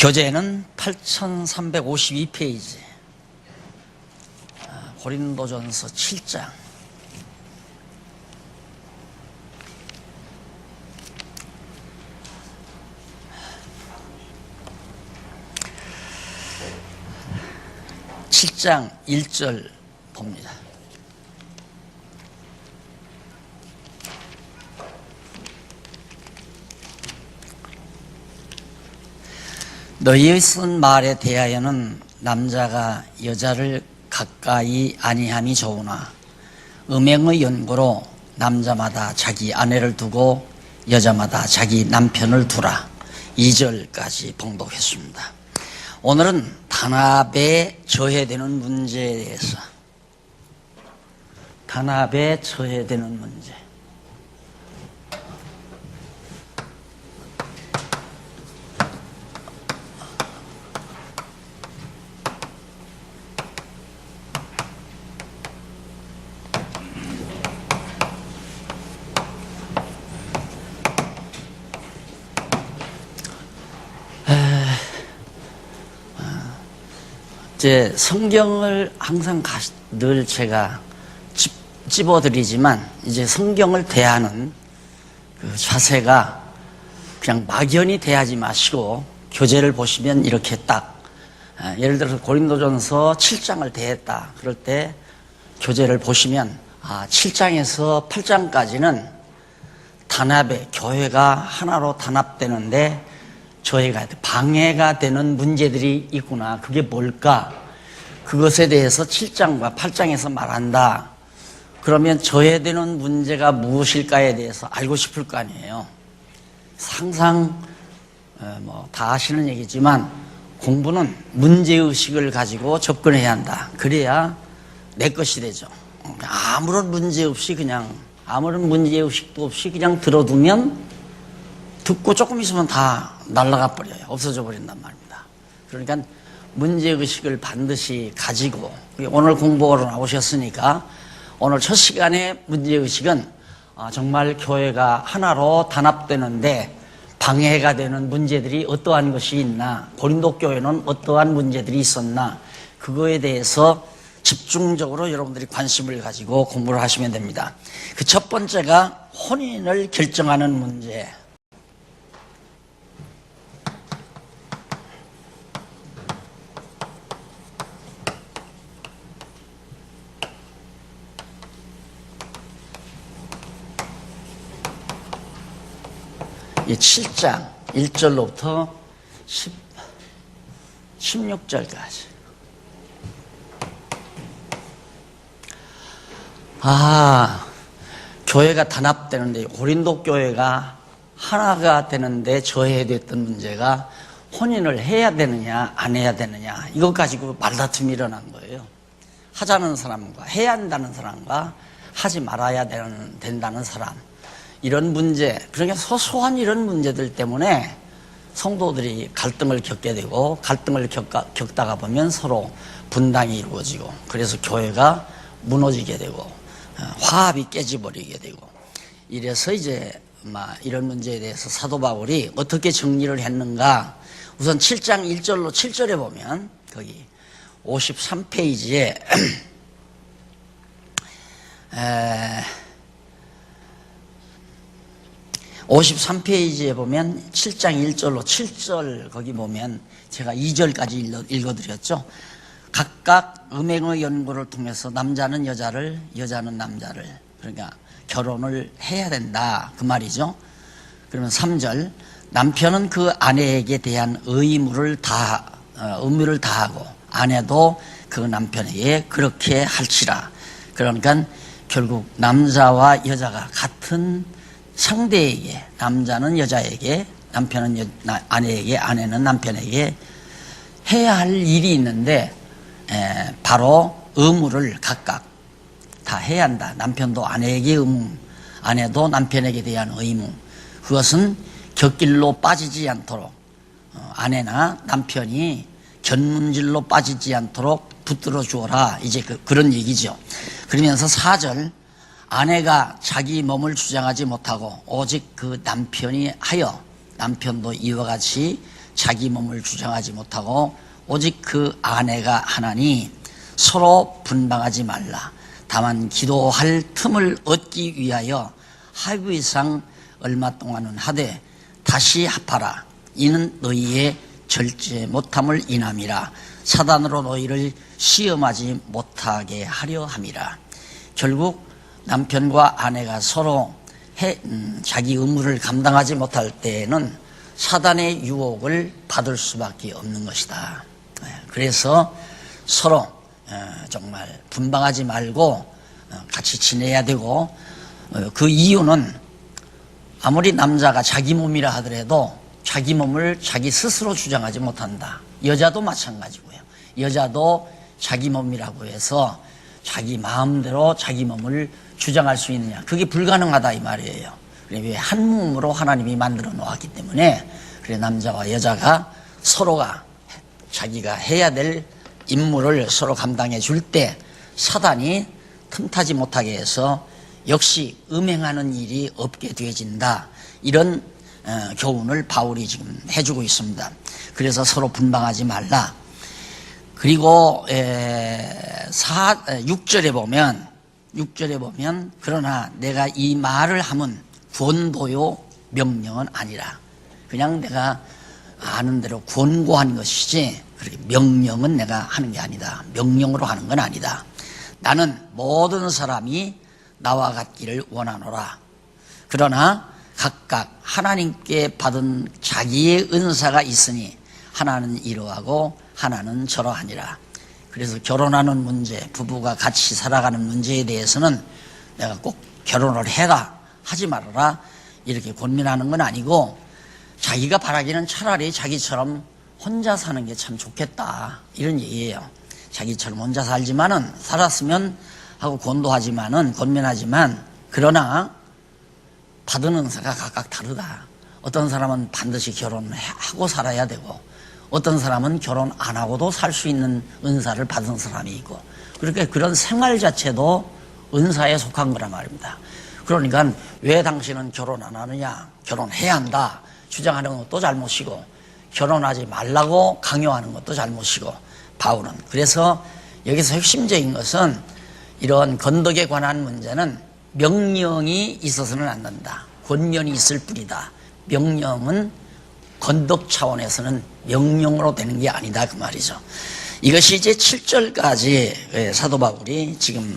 교재는 8352페이지, 고린도전서 7장. (7장) 1절 봅니다. 너희의 쓴 말에 대하여는 남자가 여자를 가까이 아니함이 좋으나 음행의 연고로 남자마다 자기 아내를 두고 여자마다 자기 남편을 두라. 2절까지 봉독했습니다. 오늘은 단합에 처해되는 문제에 대해서, 단합에 처해되는 문제. 이제 성경을 항상 늘 제가 찝어드리지만, 이제 성경을 대하는 그 자세가 그냥 막연히 대하지 마시고 교재를 보시면 이렇게 딱, 예를 들어서 고린도전서 7장을 대했다 그럴 때 교재를 보시면 7장에서 8장까지는 단합에, 교회가 하나로 단합되는데 저희가 방해가 되는 문제들이 있구나. 그게 뭘까? 그것에 대해서 7장과 8장에서 말한다. 그러면 저해되는 문제가 무엇일까에 대해서 알고 싶을 거 아니에요. 항상 다 아시는 얘기지만 공부는 문제의식을 가지고 접근해야 한다. 그래야 내 것이 되죠. 아무런 문제 없이 그냥, 아무런 문제의식도 없이 그냥 들어두면 듣고 조금 있으면 다 날아가 버려요. 없어져 버린단 말입니다. 그러니까 문제의식을 반드시 가지고, 오늘 공부하러 나오셨으니까 오늘 첫 시간에 문제의식은 정말 교회가 하나로 단합되는데 방해가 되는 문제들이 어떠한 것이 있나, 고린도 교회는 어떠한 문제들이 있었나, 그거에 대해서 집중적으로 여러분들이 관심을 가지고 공부를 하시면 됩니다. 그 첫 번째가 혼인을 결정하는 문제. 이 7장 1절로부터 16절까지. 교회가 단합되는데, 고린도 교회가 하나가 되는데 저해됐던 문제가 혼인을 해야 되느냐 안 해야 되느냐, 이것 가지고 말다툼이 일어난 거예요. 하자는 사람과, 해야 한다는 사람과 하지 말아야 된다는 사람, 이런 문제, 그러니까 소소한 이런 문제들 때문에 성도들이 갈등을 겪게 되고, 갈등을 겪다가 보면 서로 분당이 이루어지고, 그래서 교회가 무너지게 되고 화합이 깨져버리게 되고, 이래서 이제 이런 문제에 대해서 사도 바울이 어떻게 정리를 했는가. 우선 7장 1절로 7절에 보면 거기 53페이지에 53페이지에 보면 7장 1절로 7절 거기 보면 제가 2절까지 읽어드렸죠. 각각 음행의 연고를 통해서 남자는 여자를, 여자는 남자를, 그러니까 결혼을 해야 된다, 그 말이죠. 그러면 3절, 남편은 그 아내에게 대한 의무를 다하고 아내도 그 남편에게 그렇게 할지라. 그러니까 결국 남자와 여자가 같은 상대에게, 남자는 여자에게, 남편은 아내에게, 아내는 남편에게 해야 할 일이 있는데, 바로 의무를 각각 다 해야 한다. 남편도 아내에게 의무, 아내도 남편에게 대한 의무. 그것은 곁길로 빠지지 않도록, 아내나 남편이 견문질로 빠지지 않도록 붙들어 주어라. 이제 그런 얘기죠. 그러면서 4절, 아내가 자기 몸을 주장하지 못하고 오직 그 남편이 하여 남편도 이와 같이 자기 몸을 주장하지 못하고 오직 그 아내가 하나니 서로 분방하지 말라. 다만 기도할 틈을 얻기 위하여 하루 이상 얼마 동안은 하되 다시 합하라. 이는 너희의 절제 못함을 인함이라. 사단으로 너희를 시험하지 못하게 하려 함이라. 결국 남편과 아내가 서로 자기 의무를 감당하지 못할 때에는 사단의 유혹을 받을 수밖에 없는 것이다. 그래서 서로 정말 분방하지 말고 같이 지내야 되고, 그 이유는 아무리 남자가 자기 몸이라 하더라도 자기 몸을 자기 스스로 주장하지 못한다. 여자도 마찬가지고요. 여자도 자기 몸이라고 해서 자기 마음대로 자기 몸을 주장할 수 있느냐, 그게 불가능하다 이 말이에요. 왜? 한 몸으로 하나님이 만들어 놓았기 때문에. 그래, 남자와 여자가 서로가 자기가 해야 될 임무를 서로 감당해 줄 때 사단이 틈타지 못하게 해서 역시 음행하는 일이 없게 되어진다. 이런 교훈을 바울이 지금 해주고 있습니다. 그래서 서로 분방하지 말라. 그리고 6절에 보면 그러나 내가 이 말을 하면 권고요 명령은 아니라. 그냥 내가 아는 대로 권고한 것이지 그렇게 명령은 내가 하는 게 아니다. 명령으로 하는 건 아니다. 나는 모든 사람이 나와 같기를 원하노라. 그러나 각각 하나님께 받은 자기의 은사가 있으니 하나는 이러하고 하나는 저러하니라. 그래서 결혼하는 문제, 부부가 같이 살아가는 문제에 대해서는 내가 꼭 결혼을 해라, 하지 말아라 이렇게 권면하는 건 아니고, 자기가 바라기는 차라리 자기처럼 혼자 사는 게 참 좋겠다 이런 얘기예요. 자기처럼 혼자 살았으면 하고 권면하지만 그러나 받은 은사가 각각 다르다. 어떤 사람은 반드시 결혼하고 살아야 되고, 어떤 사람은 결혼 안 하고도 살 수 있는 은사를 받은 사람이 있고, 그렇게 그런 생활 자체도 은사에 속한 거란 말입니다. 그러니까 왜 당신은 결혼 안 하느냐, 결혼해야 한다 주장하는 것도 잘못이고, 결혼하지 말라고 강요하는 것도 잘못이고, 바울은. 그래서 여기서 핵심적인 것은 이런 건덕에 관한 문제는 명령이 있어서는 안 된다. 권면이 있을 뿐이다. 명령은 건덕 차원에서는 명령으로 되는 게 아니다 그 말이죠. 이것이 이제 7절까지 사도 바울이 지금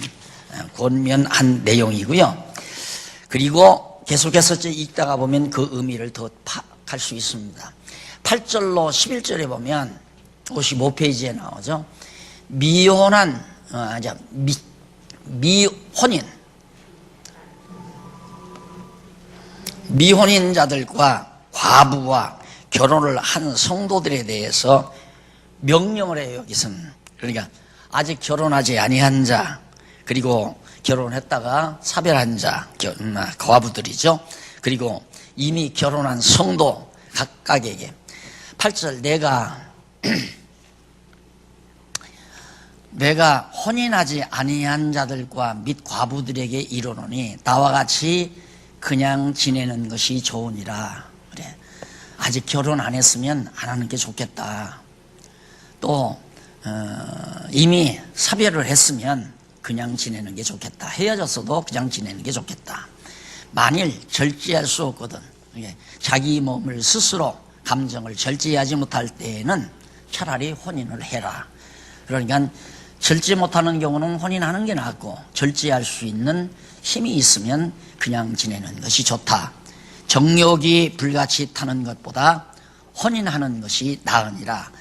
권면한 내용이고요. 그리고 계속해서 읽다가 보면 그 의미를 더 파악할 수 있습니다. 8절로 11절에 보면 55페이지에 나오죠. 미혼인자들과 과부와 결혼을 한 성도들에 대해서 명령을 해요. 여기서는. 그러니까 아직 결혼하지 아니한 자, 그리고 결혼했다가 사별한 자, 과부들이죠. 그리고 이미 결혼한 성도 각각에게. 8절, 내가 혼인하지 아니한 자들과 및 과부들에게 이르노니 나와 같이 그냥 지내는 것이 좋으니라. 그래, 아직 결혼 안 했으면 안 하는 게 좋겠다. 또 이미 사별을 했으면 그냥 지내는 게 좋겠다. 헤어졌어도 그냥 지내는 게 좋겠다. 만일 절제할 수 없거든, 자기 몸을 스스로 감정을 절제하지 못할 때에는 차라리 혼인을 해라. 그러니까 절제 못하는 경우는 혼인하는 게 낫고, 절제할 수 있는 힘이 있으면 그냥 지내는 것이 좋다. 정욕이 불같이 타는 것보다 혼인하는 것이 나으니라.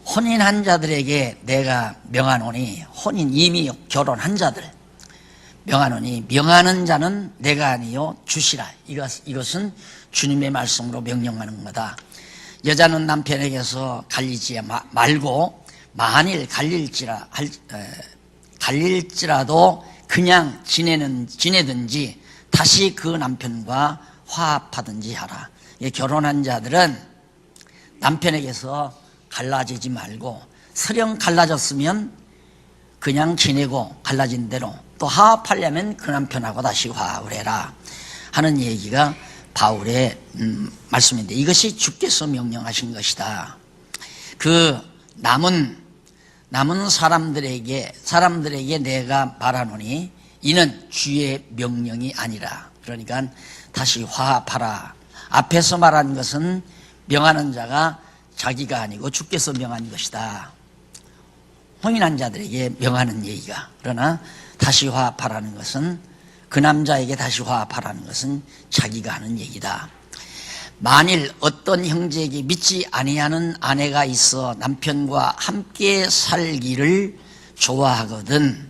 혼인한 자들에게 내가 명하노니, 이미 결혼한 자들 명하노니, 명하는 자는 내가 아니요 주시라. 이것은 주님의 말씀으로 명령하는 거다. 여자는 남편에게서 갈리지 말고, 만일 갈릴지라도 그냥 지내든지 다시 그 남편과 화합하든지 하라. 결혼한 자들은 남편에게서 갈라지지 말고, 설령 갈라졌으면 그냥 지내고 갈라진 대로 또 화합하려면 그 남편하고 다시 화합을 해라 하는 얘기가 바울의 말씀인데, 이것이 주께서 명령하신 것이다. 그 남은 사람들에게 내가 말하노니 이는 주의 명령이 아니라. 그러니까 다시 화합하라. 앞에서 말한 것은 명하는 자가 자기가 아니고 주께서 명한 것이다. 혼인한 자들에게 명하는 얘기가. 그러나 다시 화합하라는 것은, 그 남자에게 다시 화합하라는 것은 자기가 하는 얘기다. 만일 어떤 형제에게 믿지 아니하는 아내가 있어 남편과 함께 살기를 좋아하거든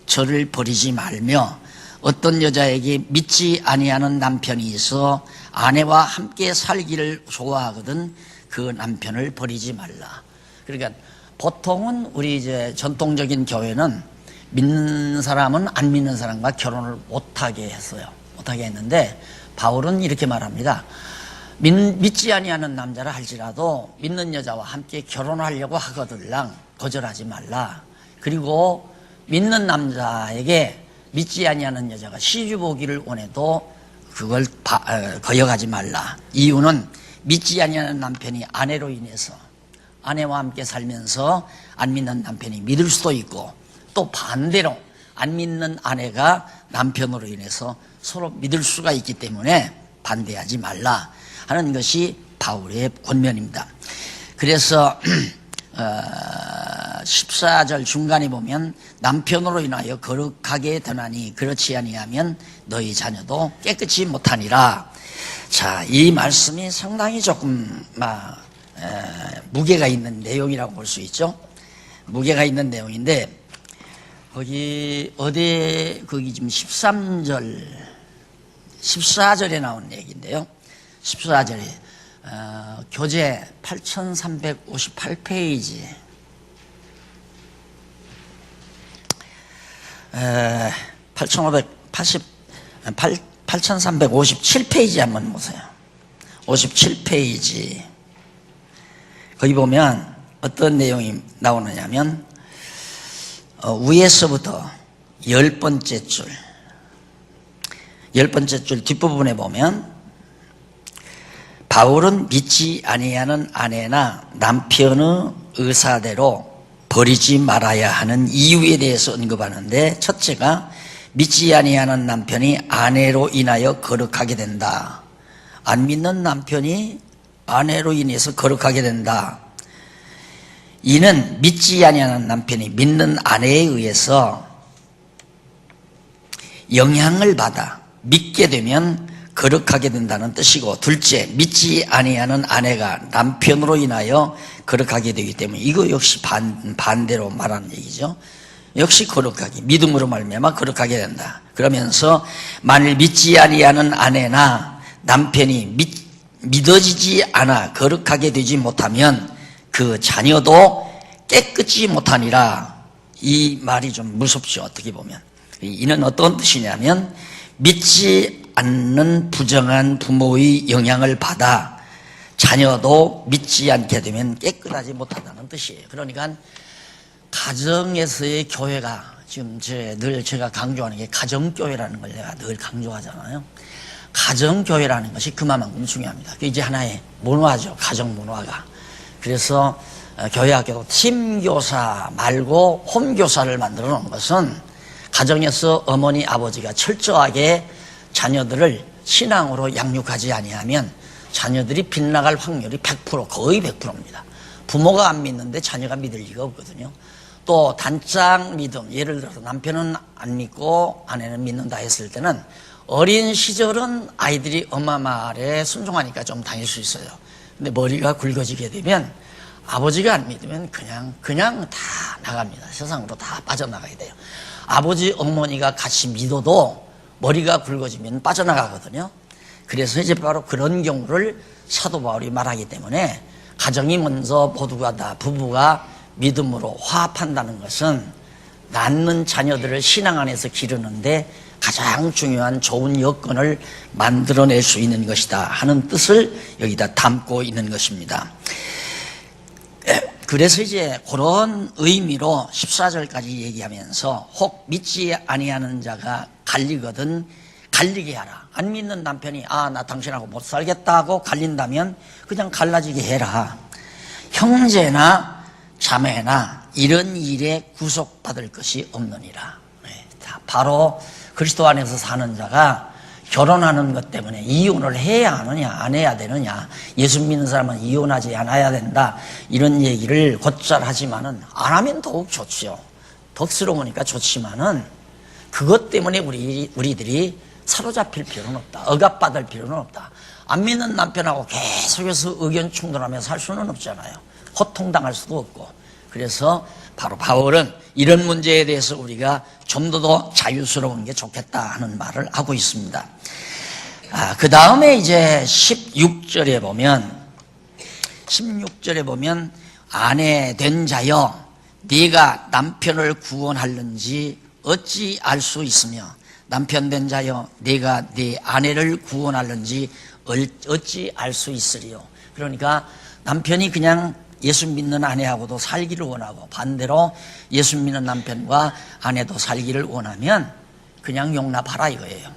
저를 버리지 말며, 어떤 여자에게 믿지 아니하는 남편이 있어 아내와 함께 살기를 좋아하거든 그 남편을 버리지 말라. 그러니까 보통은 우리 이제 전통적인 교회는 믿는 사람은 안 믿는 사람과 결혼을 못하게 했어요. 못하게 했는데 바울은 이렇게 말합니다. 믿지 아니하는 남자라 할지라도 믿는 여자와 함께 결혼하려고 하거들랑 거절하지 말라. 그리고 믿는 남자에게 믿지 아니하는 여자가 시집 오기를 원해도 그걸 거역하지 말라. 이유는 믿지 아니하는 남편이 아내로 인해서, 아내와 함께 살면서 안 믿는 남편이 믿을 수도 있고, 또 반대로 안 믿는 아내가 남편으로 인해서 서로 믿을 수가 있기 때문에 반대하지 말라 하는 것이 바울의 권면입니다. 그래서 14절 중간에 보면 남편으로 인하여 거룩하게 되나니 그렇지 아니하면 너희 자녀도 깨끗이 못하니라. 자, 이 말씀이 상당히 조금 무게가 있는 내용이라고 볼 수 있죠. 무게가 있는 내용인데, 거기 지금 14절에 나온 얘기인데요. 14절에 교재 8358페이지 8357페이지 한번 보세요. 57페이지. 거기 보면 어떤 내용이 나오느냐면, 위에서부터 10번째 줄 뒷부분에 보면, 바울은 믿지 아니하는 아내나 남편의 의사대로 버리지 말아야 하는 이유에 대해서 언급하는데, 첫째가 믿지 아니하는 남편이 아내로 인하여 거룩하게 된다. 안 믿는 남편이 아내로 인해서 거룩하게 된다. 이는 믿지 아니하는 남편이 믿는 아내에 의해서 영향을 받아 믿게 되면 거룩하게 된다는 뜻이고, 둘째, 믿지 아니하는 아내가 남편으로 인하여 거룩하게 되기 때문에, 이거 역시 반대로 말하는 얘기죠. 역시 거룩하게, 믿음으로 말미암아 거룩하게 된다. 그러면서 만일 믿지 아니하는 아내나 남편이 믿어지지 않아 거룩하게 되지 못하면 그 자녀도 깨끗이 못하니라. 이 말이 좀 무섭죠, 어떻게 보면. 이는 어떤 뜻이냐면, 믿지 않는 부정한 부모의 영향을 받아 자녀도 믿지 않게 되면 깨끗하지 못하다는 뜻이에요. 그러니까 가정에서의 교회가, 지금 늘 제가 강조하는 게 가정교회라는 걸 내가 늘 강조하잖아요. 가정교회라는 것이 그만큼 중요합니다. 그게 이제 하나의 문화죠, 가정 문화가. 그래서 교회 학교도 팀교사 말고 홈교사를 만들어 놓은 것은, 가정에서 어머니 아버지가 철저하게 자녀들을 신앙으로 양육하지 아니하면 자녀들이 빗나갈 확률이 100%, 거의 100%입니다. 부모가 안 믿는데 자녀가 믿을 리가 없거든요. 또 단짝 믿음, 예를 들어서 남편은 안 믿고 아내는 믿는다 했을 때는 어린 시절은 아이들이 엄마 말에 순종하니까 좀 다닐 수 있어요. 근데 머리가 굵어지게 되면 아버지가 안 믿으면 그냥 다 나갑니다. 세상으로 다 빠져나가게 돼요. 아버지 어머니가 같이 믿어도 머리가 굵어지면 빠져나가거든요. 그래서 이제 바로 그런 경우를 사도 바울이 말하기 때문에, 가정이 먼저 모두가 다 부부가 믿음으로 화합한다는 것은 낳는 자녀들을 신앙 안에서 기르는데 가장 중요한 좋은 여건을 만들어낼 수 있는 것이다 하는 뜻을 여기다 담고 있는 것입니다. 그래서 이제 그런 의미로 14절까지 얘기하면서, 혹 믿지 아니하는 자가 갈리거든 갈리게 하라. 안 믿는 남편이 나 당신하고 못 살겠다고 갈린다면 그냥 갈라지게 해라. 형제나 자매나 이런 일에 구속받을 것이 없느니라. 바로 그리스도 안에서 사는 자가 결혼하는 것 때문에 이혼을 해야 하느냐 안 해야 되느냐, 예수 믿는 사람은 이혼하지 않아야 된다, 이런 얘기를 곧잘 하지만은 안 하면 더욱 좋죠. 덕스러우니까 좋지만은 그것 때문에 우리들이 사로잡힐 필요는 없다. 억압받을 필요는 없다. 안 믿는 남편하고 계속해서 의견 충돌하며 살 수는 없잖아요. 고통당할 수도 없고. 그래서 바로 바울은 이런 문제에 대해서 우리가 좀 더 자유스러운 게 좋겠다 하는 말을 하고 있습니다. 그 다음에 이제 16절에 보면 아내 된 자여 네가 남편을 구원하는지 어찌 알 수 있으며, 남편 된 자여 네가 네 아내를 구원하는지 어찌 알 수 있으리요. 그러니까 남편이 그냥 예수 믿는 아내하고도 살기를 원하고 반대로 예수 믿는 남편과 아내도 살기를 원하면 그냥 용납하라 이거예요.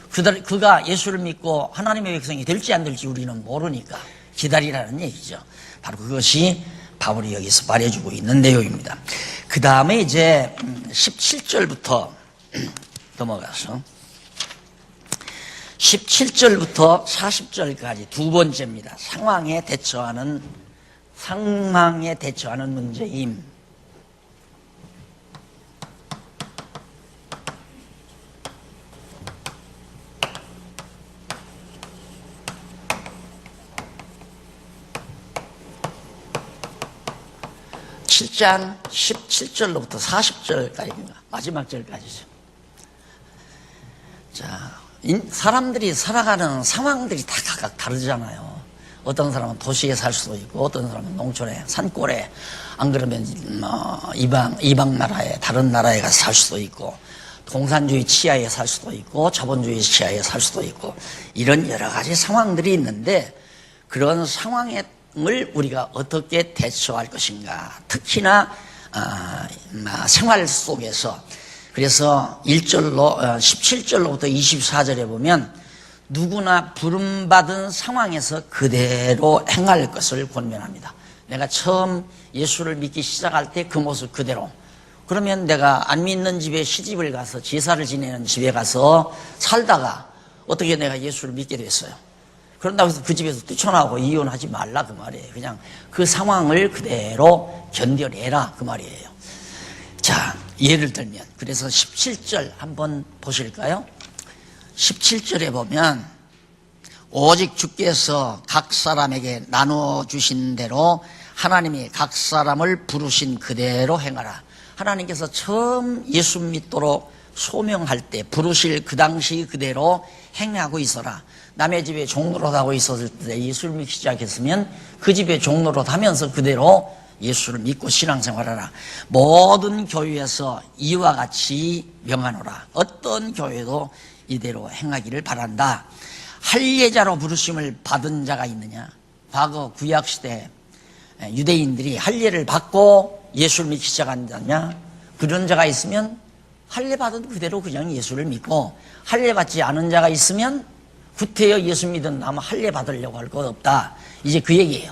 그가 예수를 믿고 하나님의 백성이 될지 안 될지 우리는 모르니까 기다리라는 얘기죠. 바로 그것이 바울이 여기서 말해주고 있는 내용입니다. 그 다음에 이제 17절부터 넘어가서 17절부터 40절까지 두 번째입니다. 상황에 대처하는 문제임. (7장) 17절로부터 40절까지인가 마지막 절까지죠. 자, 사람들이 살아가는 상황들이 다 각각 다르잖아요. 어떤 사람은 도시에 살 수도 있고 어떤 사람은 농촌에 산골에, 안 그러면 이방 나라에, 다른 나라에 가서 살 수도 있고, 공산주의 치하에 살 수도 있고 자본주의 치하에 살 수도 있고, 이런 여러 가지 상황들이 있는데 그런 상황을 우리가 어떻게 대처할 것인가, 특히나 생활 속에서. 그래서 17절로부터 24절에 보면 누구나 부름받은 상황에서 그대로 행할 것을 권면합니다. 내가 처음 예수를 믿기 시작할 때 그 모습 그대로. 그러면 내가 안 믿는 집에 시집을 가서, 제사를 지내는 집에 가서 살다가 어떻게 내가 예수를 믿게 됐어요. 그런다고 해서 그 집에서 뛰쳐나오고 이혼하지 말라 그 말이에요. 그냥 그 상황을 그대로 견뎌내라 그 말이에요. 자, 예를 들면 그래서 17절 한번 보실까요? 17절에 보면 오직 주께서 각 사람에게 나눠주신 대로 하나님이 각 사람을 부르신 그대로 행하라. 하나님께서 처음 예수 믿도록 소명할 때 부르실 그 당시 그대로 행하고 있어라. 남의 집에 종노릇하고 있었을 때 예수를 믿기 시작했으면 그 집에 종노릇 하면서 그대로 예수를 믿고 신앙생활하라. 모든 교회에서 이와 같이 명하노라. 어떤 교회도 이대로 행하기를 바란다. 할례자로 부르심을 받은 자가 있느냐? 과거 구약시대 유대인들이 할례를 받고 예수를 믿기 시작한 자냐? 그런 자가 있으면 할례 받은 그대로 그냥 예수를 믿고, 할례 받지 않은 자가 있으면 구태여 예수 믿은 나면 할례 받으려고 할 것 없다. 이제 그 얘기예요.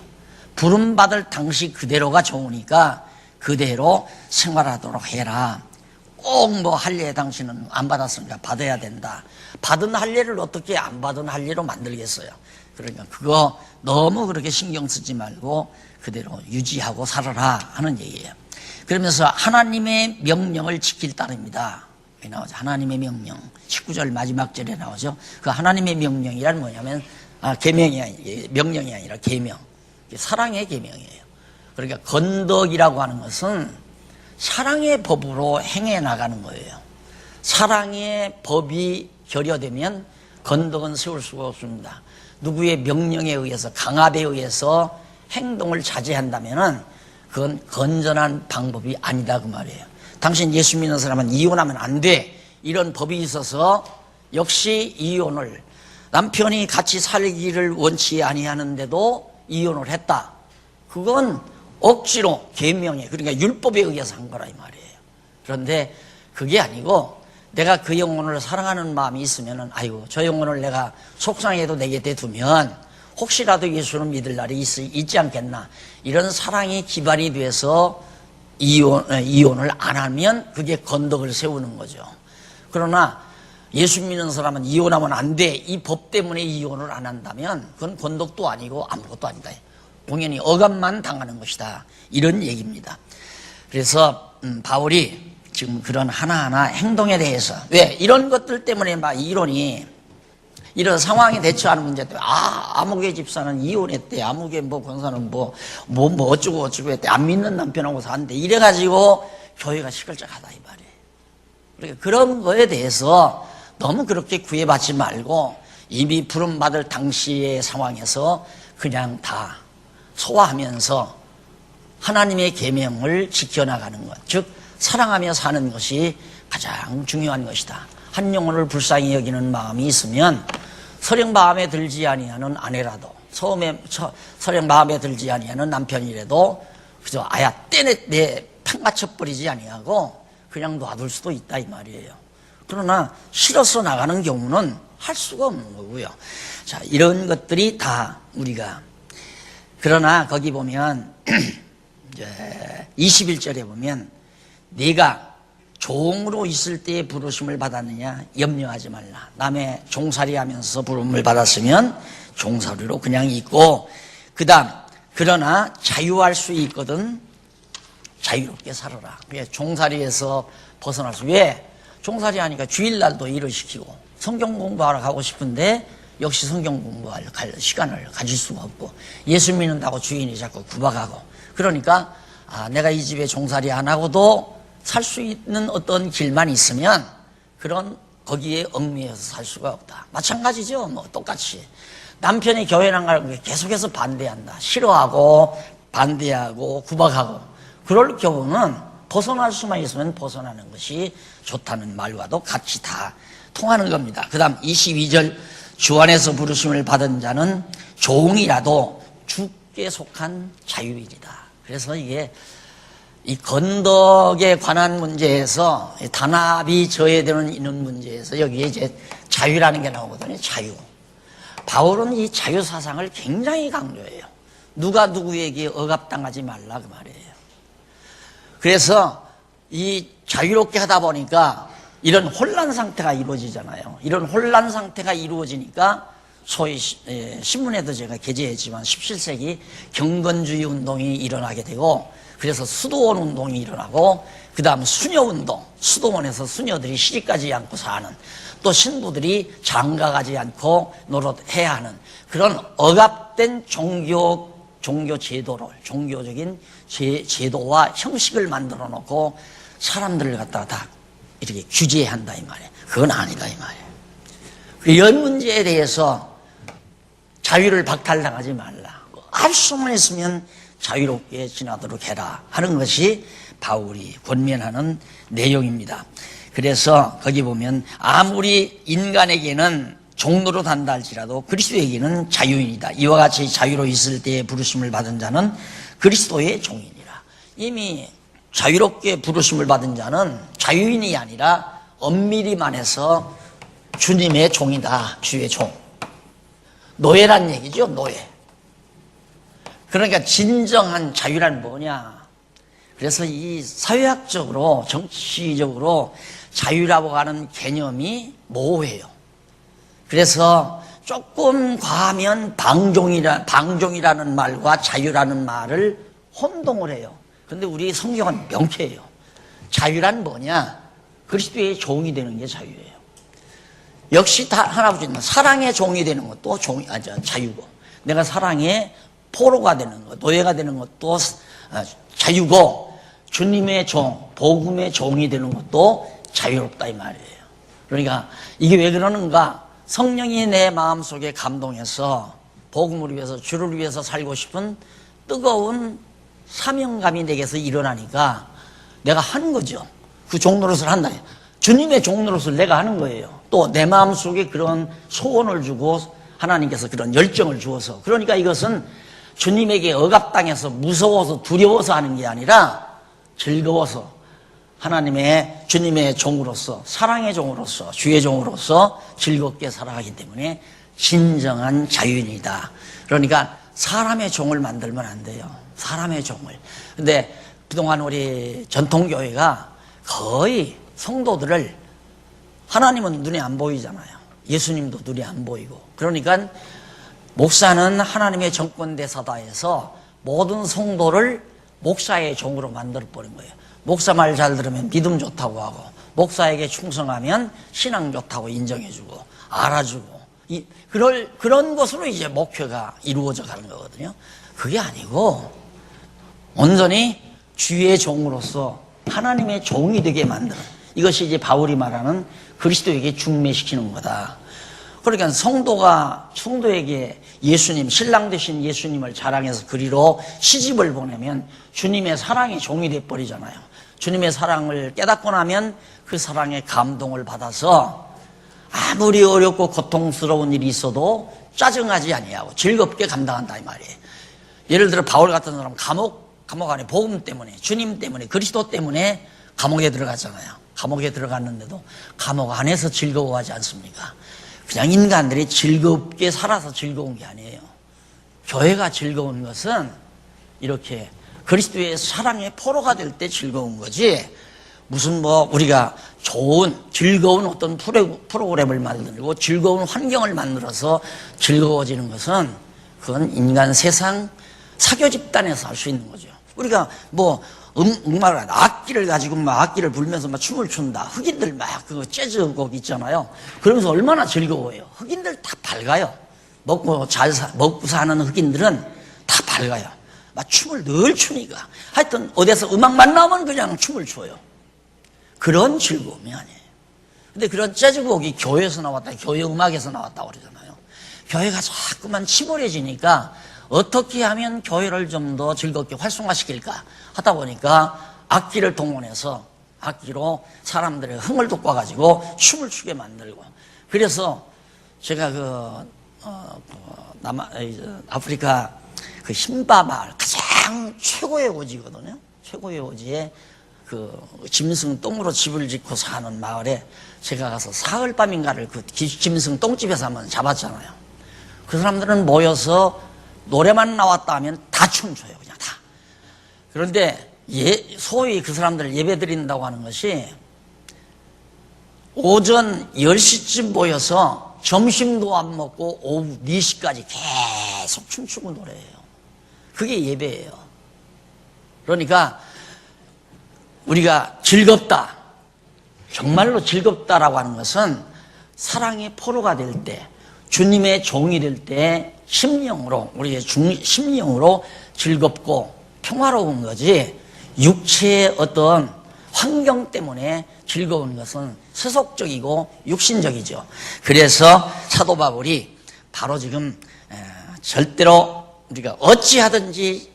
부름받을 당시 그대로가 좋으니까 그대로 생활하도록 해라. 꼭 뭐 할례 당신은 안 받았으니까 받아야 된다. 받은 할례를 어떻게 안 받은 할례로 만들겠어요. 그러니까 그거 너무 그렇게 신경 쓰지 말고 그대로 유지하고 살아라 하는 얘기예요. 그러면서 하나님의 명령을 지킬 따릅니다. 왜 나오죠? 하나님의 명령. 19절 마지막 절에 나오죠. 그 하나님의 명령이란 뭐냐면 명령이 아니라 계명. 사랑의 계명이에요. 그러니까 건덕이라고 하는 것은 사랑의 법으로 행해 나가는 거예요. 사랑의 법이 결여되면 건덕은 세울 수가 없습니다. 누구의 명령에 의해서, 강압에 의해서 행동을 자제한다면은 그건 건전한 방법이 아니다 그 말이에요. 당신 예수 믿는 사람은 이혼하면 안 돼, 이런 법이 있어서 역시 이혼을, 남편이 같이 살기를 원치 아니하는데도 이혼을 했다. 그건 억지로 계명에, 그러니까 율법에 의해서 한 거라 이 말이에요. 그런데 그게 아니고 내가 그 영혼을 사랑하는 마음이 있으면은 아이고 저 영혼을 내가 속상해도 내게 대두면 혹시라도 예수를 믿을 날이 있지 않겠나, 이런 사랑이 기반이 돼서 이혼을 안 하면 그게 건덕을 세우는 거죠. 그러나 예수 믿는 사람은 이혼하면 안 돼, 이 법 때문에 이혼을 안 한다면 그건 건덕도 아니고 아무것도 아니다, 공연히 억압만 당하는 것이다, 이런 얘기입니다. 그래서 바울이 지금 그런 하나하나 행동에 대해서, 왜 이런 것들 때문에 막 이론이, 이런 상황에 대처하는 문제 때문에 아무개 집사는 이혼했대, 아무개 권사는 뭐 어쩌고 했대, 안 믿는 남편하고 산대, 이래가지고 교회가 시끌적하다 이 말이에요. 그러니까 그런 거에 대해서 너무 그렇게 구애받지 말고 이미 부름받을 당시의 상황에서 그냥 다 소화하면서 하나님의 계명을 지켜나가는 것, 즉 사랑하며 사는 것이 가장 중요한 것이다. 한 영혼을 불쌍히 여기는 마음이 있으면 서령 마음에 들지 아니하는 아내라도, 서령 마음에 들지 아니하는 남편이라도 그저 아야 내 팽가쳐버리지 아니하고 그냥 놔둘 수도 있다 이 말이에요. 그러나 싫어서 나가는 경우는 할 수가 없는 거고요. 자, 이런 것들이 다 우리가, 그러나 거기 보면 이제 21절에 보면 네가 종으로 있을 때의 부르심을 받았느냐 염려하지 말라. 남의 종살이 하면서 부름을 받았으면 종살이로 그냥 있고, 그 다음 그러나 자유할 수 있거든 자유롭게 살아라. 왜 종살이에서 벗어날 수, 왜 종살이 하니까 주일날도 일을 시키고 성경 공부하러 가고 싶은데 역시 성경 공부할 시간을 가질 수가 없고, 예수 믿는다고 주인이 자꾸 구박하고, 그러니까 내가 이 집에 종살이 안 하고도 살 수 있는 어떤 길만 있으면 그런 거기에 얽매여서 살 수가 없다. 마찬가지죠. 똑같이 남편이 교회 안 가는 게 계속해서 반대한다, 싫어하고 반대하고 구박하고, 그럴 경우는 벗어날 수만 있으면 벗어나는 것이 좋다는 말과도 같이 다 통하는 겁니다. 그 다음 22절, 주 안에서 부르심을 받은 자는 종이라도 주께 속한 자유이리다. 그래서 이게 이 건덕에 관한 문제에서 단합이 저해되는 이런 문제에서 여기에 이제 자유라는 게 나오거든요. 자유. 바울은 이 자유 사상을 굉장히 강조해요. 누가 누구에게 억압당하지 말라 그 말이에요. 그래서 이 자유롭게 하다 보니까 이런 혼란 상태가 이루어지잖아요. 이런 혼란 상태가 이루어지니까 소위 신문에도 제가 게재했지만 17세기 경건주의 운동이 일어나게 되고, 그래서 수도원 운동이 일어나고, 그 다음 수녀운동, 수도원에서 수녀들이 시집가지 않고 사는, 또 신부들이 장가가지 않고 노릇해야 하는 그런 억압된 종교 제도를, 종교적인 제도와 형식을 만들어 놓고 사람들을 갖다가 다 이렇게 규제한다 이 말이에요. 그건 아니다 이 말이에요. 이런 문제에 대해서 자유를 박탈당하지 말라. 할 수만 있으면 자유롭게 지나도록 해라 하는 것이 바울이 권면하는 내용입니다. 그래서 거기 보면 아무리 인간에게는 종로로 단다 할지라도 그리스도에게는 자유인이다. 이와 같이 자유로 있을 때에 부르심을 받은 자는 그리스도의 종이니라. 이미 자유롭게 부르심을 받은 자는 자유인이 아니라 엄밀히 말해서 주님의 종이다. 주의 종. 노예란 얘기죠. 노예. 그러니까 진정한 자유란 뭐냐. 그래서 이 사회학적으로 정치적으로 자유라고 하는 개념이 모호해요. 그래서 조금 과하면 방종이라는 말과 자유라는 말을 혼동을 해요. 그런데 우리 성경은 명쾌해요. 자유란 뭐냐. 그리스도의 종이 되는 게 자유예요. 역시 다 하나뿐이지만 사랑의 종이 되는 것도 자유고, 내가 사랑의 포로가 되는 것, 노예가 되는 것도 자유고, 주님의 종, 복음의 종이 되는 것도 자유롭다 이 말이에요. 그러니까 이게 왜 그러는가? 성령이 내 마음속에 감동해서 복음을 위해서, 주를 위해서 살고 싶은 뜨거운 사명감이 내게서 일어나니까 내가 하는 거죠. 그 종노릇을 한다. 주님의 종노릇을 내가 하는 거예요. 또 내 마음속에 그런 소원을 주고 하나님께서 그런 열정을 주어서, 그러니까 이것은 주님에게 억압당해서 무서워서 두려워서 하는 게 아니라 즐거워서 하나님의 주님의 종으로서, 사랑의 종으로서, 주의 종으로서 즐겁게 살아가기 때문에 진정한 자유인이다. 그러니까 사람의 종을 만들면 안 돼요. 사람의 종을. 근데 그동안 우리 전통교회가 거의 성도들을, 하나님은 눈에 안 보이잖아요. 예수님도 눈에 안 보이고. 그러니까 목사는 하나님의 정권대사다 해서 모든 성도를 목사의 종으로 만들어버린 거예요. 목사 말 잘 들으면 믿음 좋다고 하고, 목사에게 충성하면 신앙 좋다고 인정해주고 알아주고, 그런 것으로 이제 목회가 이루어져 가는 거거든요. 그게 아니고 온전히 주의 종으로서 하나님의 종이 되게 만드는, 이것이 이제 바울이 말하는 그리스도에게 중매시키는 거다. 그러니까 성도에게 예수님, 신랑 되신 예수님을 자랑해서 그리로 시집을 보내면 주님의 사랑의 종이 돼버리잖아요. 주님의 사랑을 깨닫고 나면 그 사랑에 감동을 받아서 아무리 어렵고 고통스러운 일이 있어도 짜증하지 아니하고 즐겁게 감당한다 이 말이에요. 예를 들어 바울 같은 사람은 감옥 안에 복음 때문에, 주님 때문에, 그리스도 때문에 감옥에 들어갔잖아요. 감옥에 들어갔는데도 감옥 안에서 즐거워하지 않습니까? 그냥 인간들이 즐겁게 살아서 즐거운 게 아니에요. 교회가 즐거운 것은 이렇게 그리스도의 사랑의 포로가 될 때 즐거운 거지, 무슨 우리가 좋은 즐거운 어떤 프로그램을 만들고 즐거운 환경을 만들어서 즐거워지는 것은 그건 인간 세상 사교 집단에서 할 수 있는 거죠. 우리가 음악을, 악기를 가지고 악기를 불면서 춤을 춘다. 흑인들 그거 재즈곡 있잖아요. 그러면서 얼마나 즐거워요. 흑인들 다 밝아요. 먹고 사는 흑인들은 다 밝아요. 춤을 늘 추니까. 하여튼 어디서 음악만 나오면 그냥 춤을 춰요. 그런 즐거움이 아니에요. 근데 그런 재즈곡이 교회에서 나왔다, 교회 음악에서 나왔다고 그러잖아요. 교회가 자꾸만 치밀해지니까 어떻게 하면 교회를 좀 더 즐겁게 활성화시킬까 하다 보니까 악기를 동원해서 악기로 사람들의 흥을 돋궈가지고 춤을 추게 만들고, 그래서 제가 아프리카 그 힌바 마을, 가장 최고의 오지거든요. 최고의 오지에 짐승 똥으로 집을 짓고 사는 마을에 제가 가서 사흘밤인가를 그 짐승 똥집에서 한번 잡았잖아요. 그 사람들은 모여서 노래만 나왔다 하면 다 춤춰요. 그냥 다. 그런데 소위 그 사람들을 예배 드린다고 하는 것이 오전 10시쯤 모여서 점심도 안 먹고 오후 4시까지 계속 춤추고 노래해요. 그게 예배예요. 그러니까 우리가 즐겁다, 정말로 즐겁다라고 하는 것은 사랑의 포로가 될 때, 주님의 종이 될 때 심령으로, 우리의 심령으로 즐겁고 평화로운 거지, 육체의 어떤 환경 때문에 즐거운 것은 세속적이고 육신적이죠. 그래서 사도 바울이 바로 지금 절대로 우리가 어찌하든지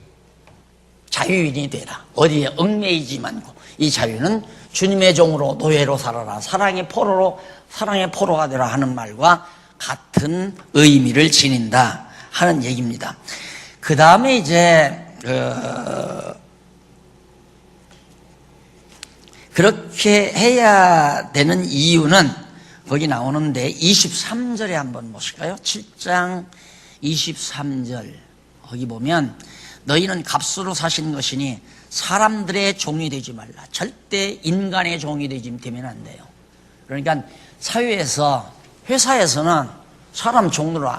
자유인이 되라, 어디에 얽매이지 말고, 이 자유는 주님의 종으로 노예로 살아라, 사랑의 포로가 되라 하는 말과 같은 의미를 지닌다 하는 얘기입니다. 그 다음에 이제 그렇게 해야 되는 이유는 거기 나오는데 23절에 한번 보실까요? 7장 23절 거기 보면 너희는 값으로 사신 것이니 사람들의 종이 되지 말라. 절대 인간의 종이 되면 안 돼요. 그러니까 사회에서, 회사에서는 사람 종으로,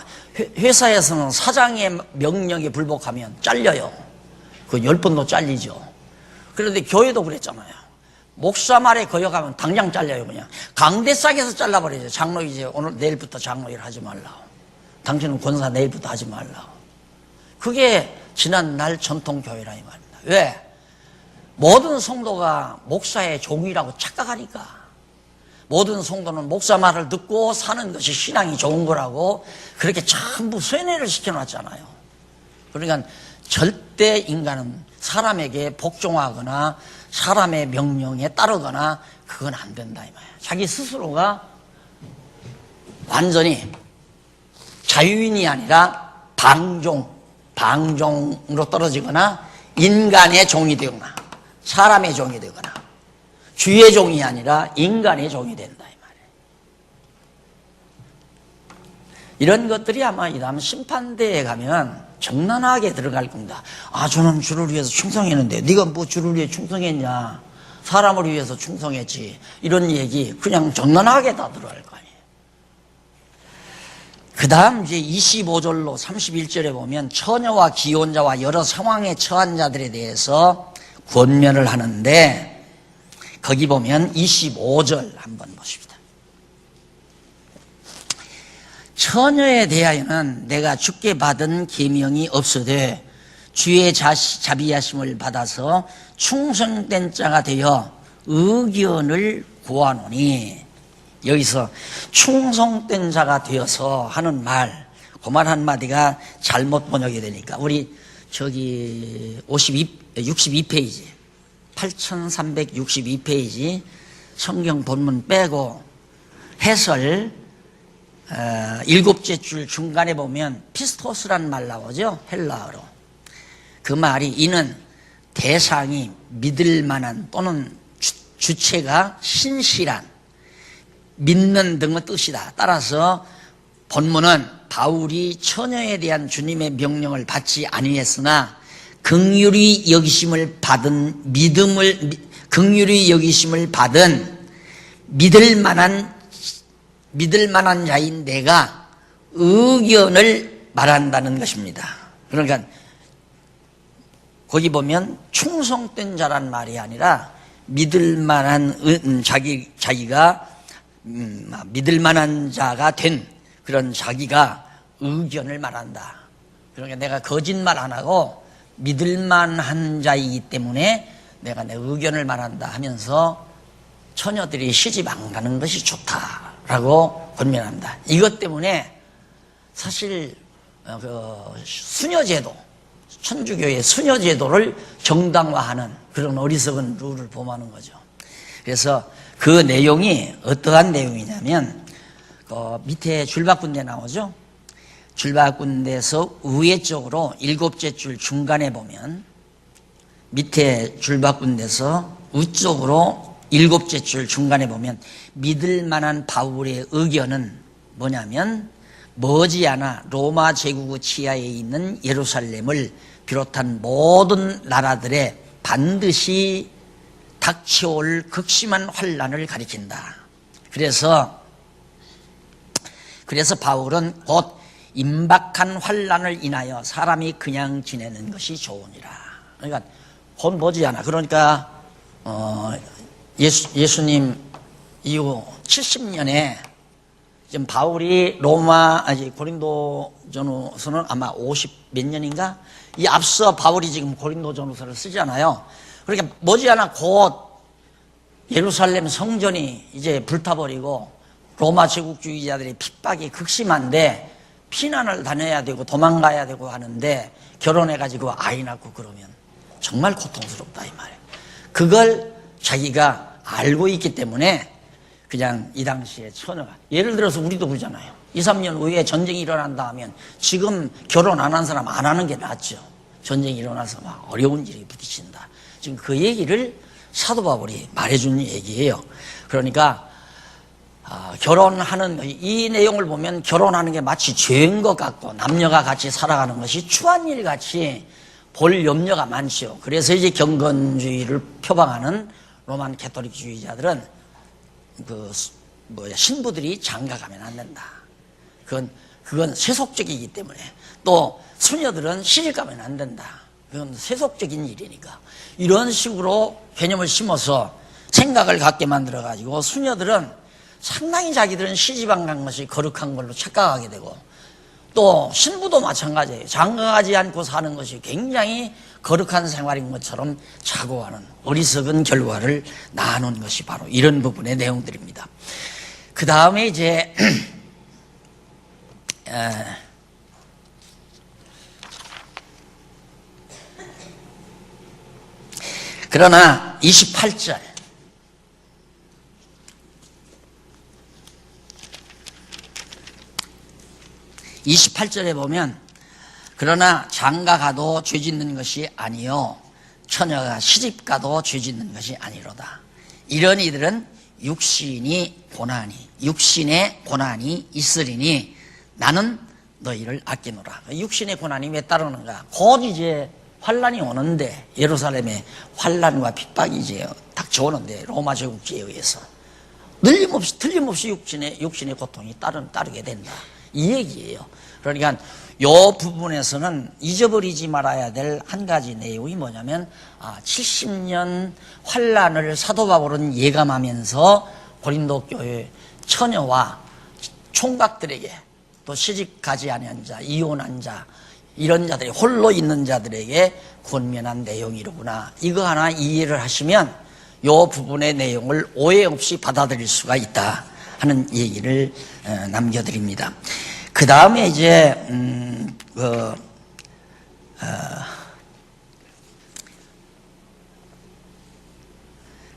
회사에서는 사장의 명령에 불복하면 잘려요. 그 10번도 잘리죠. 그런데 교회도 그랬잖아요. 목사 말에 거역하면 당장 잘려요. 그냥 강대싹에서 잘라버리죠. 장로 이제 내일부터 장로 일 하지 말라고, 당신은 권사 내일부터 하지 말라고. 그게 지난날 전통교회라 이 말입니다. 왜? 모든 성도가 목사의 종이라고 착각하니까. 모든 성도는 목사 말을 듣고 사는 것이 신앙이 좋은 거라고 그렇게 전부 쇠뇌를 시켜놨잖아요. 그러니까 절대 인간은 사람에게 복종하거나 사람의 명령에 따르거나 그건 안 된다 이 말이에요. 자기 스스로가 완전히 자유인이 아니라 방종으로 떨어지거나 인간의 종이 되거나 사람의 종이 되거나. 주의 종이 아니라 인간의 종이 된다 이 말이에요. 이런 것들이 아마 이 다음 심판대에 가면 정난하게 들어갈 겁니다. 아, 저는 주를 위해서 충성했는데 네가 뭐 주를 위해 충성했냐? 사람을 위해서 충성했지. 이런 얘기 그냥 정난하게 다 들어갈 거 아니에요. 그 다음 이제 25절로 31절에 보면 처녀와 기혼자와 여러 상황에 처한 자들에 대해서 권면을 하는데, 거기 보면 25절 한번 보십시다. 처녀에 대하여는 내가 주께 받은 계명이 없으되 주의 자비하심을 받아서 충성된 자가 되어 의견을 구하노니, 여기서 충성된 자가 되어서 하는 말, 그 말 한마디가 잘못 번역이 되니까 우리 저기 62페이지 8362페이지 성경 본문 빼고 해설 일곱째 줄 중간에 보면 피스토스라는 말 나오죠. 헬라어로. 그 말이 이는 대상이 믿을 만한 또는 주체가 신실한, 믿는 등의 뜻이다. 따라서 본문은 바울이 처녀에 대한 주님의 명령을 받지 아니했으나 긍휼히 여기심을 받은 긍휼히 여기심을 받은 믿을 만한 자인 내가 의견을 말한다는 것입니다. 그러니까 거기 보면 충성된 자란 말이 아니라 믿을 만한 자기가 믿을 만한 자가 된 그런 자기가 의견을 말한다. 그러니까 내가 거짓말 안 하고 믿을 만한 자이기 때문에 내가 내 의견을 말한다 하면서 처녀들이 시집 안 가는 것이 좋다라고 권면합니다. 이것 때문에 사실 그 수녀제도, 천주교의 수녀제도를 정당화하는 그런 어리석은 룰을 범하는 거죠. 그래서 그 내용이 어떠한 내용이냐면 밑에 줄바꾼데 나오죠. 줄바꾼데서 위에 쪽으로 일곱째 줄 중간에 보면 밑에 줄바꾼데서 위쪽으로 일곱째 줄 중간에 보면 믿을 만한 바울의 의견은 뭐냐면 머지않아 로마 제국 치하에 있는 예루살렘을 비롯한 모든 나라들에 반드시 닥쳐올 극심한 환난을 가리킨다. 그래서 바울은 곧 임박한 환난을 인하여 사람이 그냥 지내는 것이 좋으니라. 그러니까 곧 머지않아. 그러니까 예수님 이후 70년에 지금 바울이 고린도전후서는 아마 50 몇 년인가? 이 앞서 바울이 지금 고린도전후서를 쓰잖아요. 그러니까 머지않아 곧 예루살렘 성전이 이제 불타버리고 로마 제국주의자들의 핍박이 극심한데 피난을 다녀야 되고 도망가야 되고 하는데 결혼해가지고 아이 낳고 그러면 정말 고통스럽다 이 말이에요. 그걸 자기가 알고 있기 때문에 그냥 이 당시에 처녀가, 예를 들어서 우리도 그러잖아요. 2, 3년 후에 전쟁이 일어난다 하면 지금 결혼 안 한 사람 안 하는 게 낫죠. 전쟁이 일어나서 막 어려운 일이 부딪힌다. 지금 그 얘기를 사도 바울이 말해준 얘기예요. 그러니까 결혼하는 이 내용을 보면 결혼하는 게 마치 죄인 것 같고 남녀가 같이 살아가는 것이 추한 일 같이 볼 염려가 많죠. 그래서 이제 경건주의를 표방하는 로만 캐토릭주의자들은 신부들이 장가가면 안 된다. 그건 세속적이기 때문에, 또 수녀들은 시집가면 안 된다. 그건 세속적인 일이니까. 이런 식으로 개념을 심어서 생각을 갖게 만들어가지고 수녀들은 상당히 자기들은 시집 안 간 것이 거룩한 걸로 착각하게 되고, 또 신부도 마찬가지예요. 장가가지 않고 사는 것이 굉장히 거룩한 생활인 것처럼 착오하는 어리석은 결과를 낳아놓은 것이 바로 이런 부분의 내용들입니다. 그 다음에 이제 그러나 28절 28절에 보면 그러나 장가가도 죄짓는 것이 아니요 처녀가 시집가도 죄짓는 것이 아니로다. 이런 이들은 육신의 고난이 있으리니 나는 너희를 아끼노라. 육신의 고난이 왜 따르는가? 곧 이제 환란이 오는데, 예루살렘에 환란과 핍박이 이제 닥쳐오는데, 로마 제국주의에 의해서 틀림없이 육신의 고통이 따르게 된다, 이 얘기예요. 그러니까 이 부분에서는 잊어버리지 말아야 될 한 가지 내용이 뭐냐면, 70년 환란을 사도 바울은 예감하면서 고린도 교회 처녀와 총각들에게, 또 시집가지 아니한 자, 이혼한 자, 이런 자들이, 홀로 있는 자들에게 권면한 내용이로구나, 이거 하나 이해를 하시면 이 부분의 내용을 오해 없이 받아들일 수가 있다 하는 얘기를 남겨드립니다. 그 다음에 이제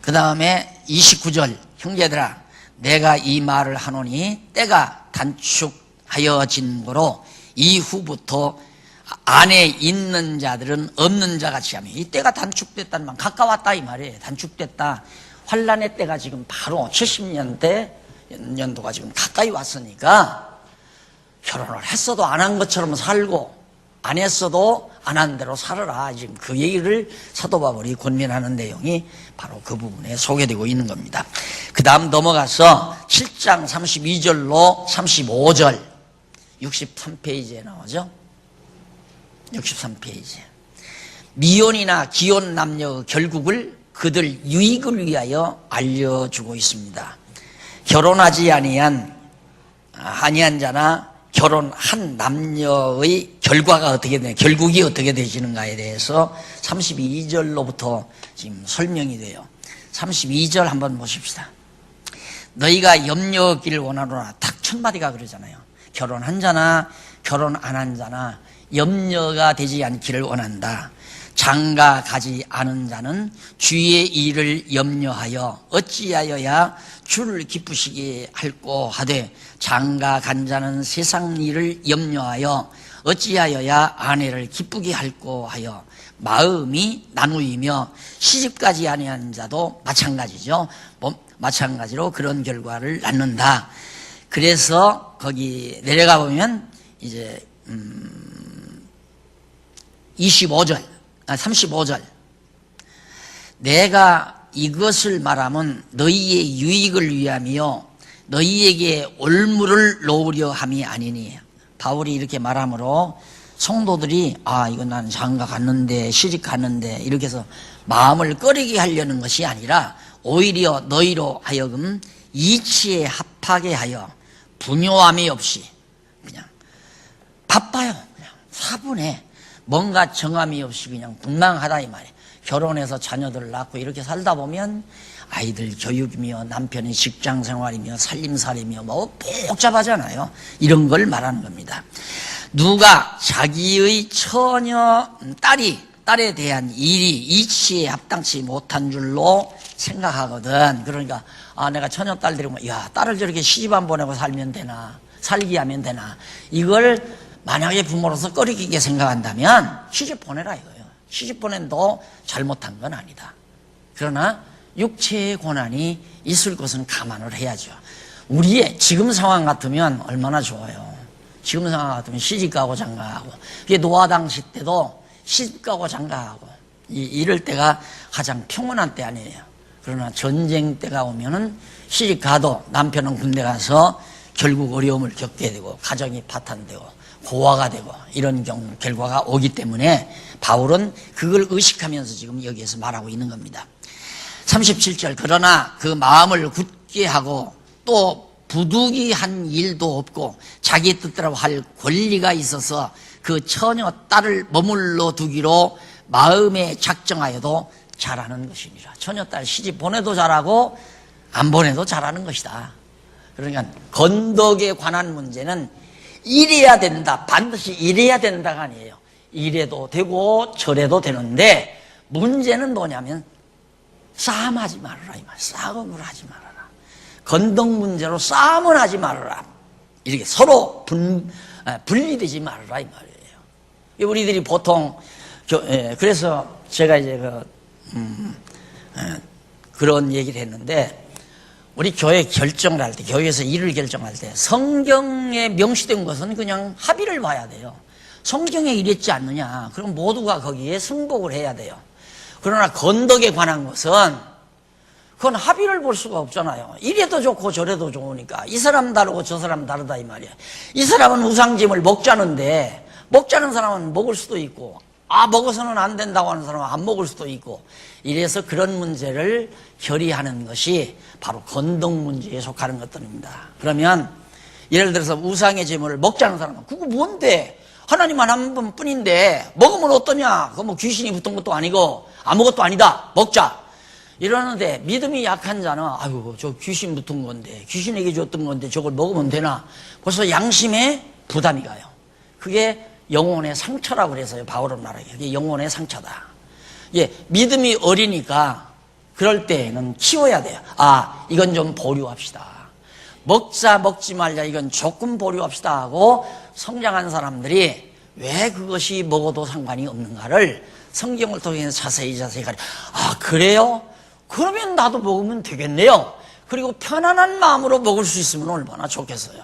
그 다음에 29절, 형제들아 내가 이 말을 하노니 때가 단축하여진 거로 이후부터 안에 있는 자들은 없는 자같이 하며, 이 때가 단축됐다는 말, 가까웠다 이 말이에요. 단축됐다. 환란의 때가 지금 바로 70년도가 지금 가까이 왔으니까 결혼을 했어도 안 한 것처럼 살고, 안 했어도 안 한 대로 살아라, 지금 그 얘기를 사도 바울이 권면하는 내용이 바로 그 부분에 소개되고 있는 겁니다. 그 다음 넘어가서 7장 32절로 35절, 63페이지에 나오죠. 63페이지. 미혼이나 기혼 남녀의 결국을 그들 유익을 위하여 알려주고 있습니다. 결혼하지 아니한 자나 결혼한 남녀의 결과가 어떻게 되냐, 결국이 어떻게 되시는가에 대해서 32절로부터 지금 설명이 돼요. 32절 한번 보십시다. 너희가 염려 없기를 원하노라. 딱 첫 마디가 그러잖아요. 결혼한 자나 결혼 안 한 자나 염려가 되지 않기를 원한다. 장가 가지 않은 자는 주의 일을 염려하여 어찌하여야 주를 기쁘시게 할꼬 하되, 장가 간 자는 세상 일을 염려하여 어찌하여야 아내를 기쁘게 할꼬 하여 마음이 나누이며, 시집가지 아니한 자도 마찬가지죠. 마찬가지로 그런 결과를 낳는다. 그래서 거기 내려가 보면 이제 35절. 내가 이것을 말하면 너희의 유익을 위함이요 너희에게 올무를 놓으려 함이 아니니. 바울이 이렇게 말하므로 성도들이 이건 난 장가 갔는데 시집 갔는데 이렇게 해서 마음을 꺼리게 하려는 것이 아니라, 오히려 너희로 하여금 이치에 합하게 하여 분요함이 없이 그냥 바빠요. 그냥 사분해. 뭔가 정함이 없이 그냥 분망하다 이 말이에요. 결혼해서 자녀들을 낳고 이렇게 살다 보면 아이들 교육이며 남편의 직장 생활이며 살림살이며 뭐 복잡하잖아요. 이런 걸 말하는 겁니다. 누가 자기의 처녀 딸에 대한 일이 이치에 합당치 못한 줄로 생각하거든. 그러니까 내가 처녀 딸 데리고 딸을 저렇게 시집 안 보내고 살면 되나, 살게 하면 되나, 이걸 만약에 부모로서 꺼리게 생각한다면 시집 보내라 이거예요. 시집 보낸도 잘못한 건 아니다. 그러나 육체의 고난이 있을 것은 감안을 해야죠. 우리의 지금 상황 같으면 얼마나 좋아요. 지금 상황 같으면 시집가고 장가하고, 이게 노아 당시 때도 시집가고 장가하고 이럴 때가 가장 평온한 때 아니에요. 그러나 전쟁 때가 오면은 시집가도 남편은 군대 가서 결국 어려움을 겪게 되고 가정이 파탄되고 고아가 되고 이런 결과가 오기 때문에 바울은 그걸 의식하면서 지금 여기에서 말하고 있는 겁니다. 37절. 그러나 그 마음을 굳게 하고 또 부득이한 일도 없고 자기 뜻대로 할 권리가 있어서 그 처녀 딸을 머물러 두기로 마음에 작정하여도 잘하는 것이니라. 처녀 딸 시집 보내도 잘하고 안 보내도 잘하는 것이다. 그러니까 건덕에 관한 문제는 이래야 된다, 반드시 이래야 된다가 아니에요. 이래도 되고 저래도 되는데, 문제는 뭐냐면 싸움하지 말아라 이 말. 싸움을 하지 말아라. 건덕 문제로 싸움을 하지 말아라. 이렇게 서로 분리되지 말아라 이 말이에요. 우리들이 보통 그래서 제가 이제 그런 얘기를 했는데, 우리 교회 결정을 할 때, 교회에서 일을 결정할 때 성경에 명시된 것은 그냥 합의를 봐야 돼요. 성경에 이랬지 않느냐, 그럼 모두가 거기에 승복을 해야 돼요. 그러나 건덕에 관한 것은 그건 합의를 볼 수가 없잖아요. 이래도 좋고 저래도 좋으니까 이 사람 다르고 저 사람 다르다 이 말이야. 이 사람은 우상짐을 먹자는데 먹자는 사람은 먹을 수도 있고, 먹어서는 안 된다고 하는 사람은 안 먹을 수도 있고, 이래서 그런 문제를 결의하는 것이 바로 건덕 문제에 속하는 것들입니다. 그러면 예를 들어서 우상의 제물을 먹자는 사람은 그거 뭔데? 하나님만 한 분뿐인데 먹으면 어떠냐? 그거 뭐 귀신이 붙은 것도 아니고 아무것도 아니다. 먹자. 이러는데 믿음이 약한 자는 아이고 저 귀신 붙은 건데, 귀신에게 줬던 건데 저걸 먹으면 되나? 벌써 양심에 부담이 가요. 그게 영혼의 상처라고 그래서요. 바울은 말하기에 그게 영혼의 상처다. 예, 믿음이 어리니까 그럴 때에는 키워야 돼요. 이건 좀 보류합시다. 먹자 먹지 말자 이건 조금 보류합시다 하고 성장한 사람들이 왜 그것이 먹어도 상관이 없는가를 성경을 통해서 자세히 가려. 그래요? 그러면 나도 먹으면 되겠네요. 그리고 편안한 마음으로 먹을 수 있으면 얼마나 좋겠어요.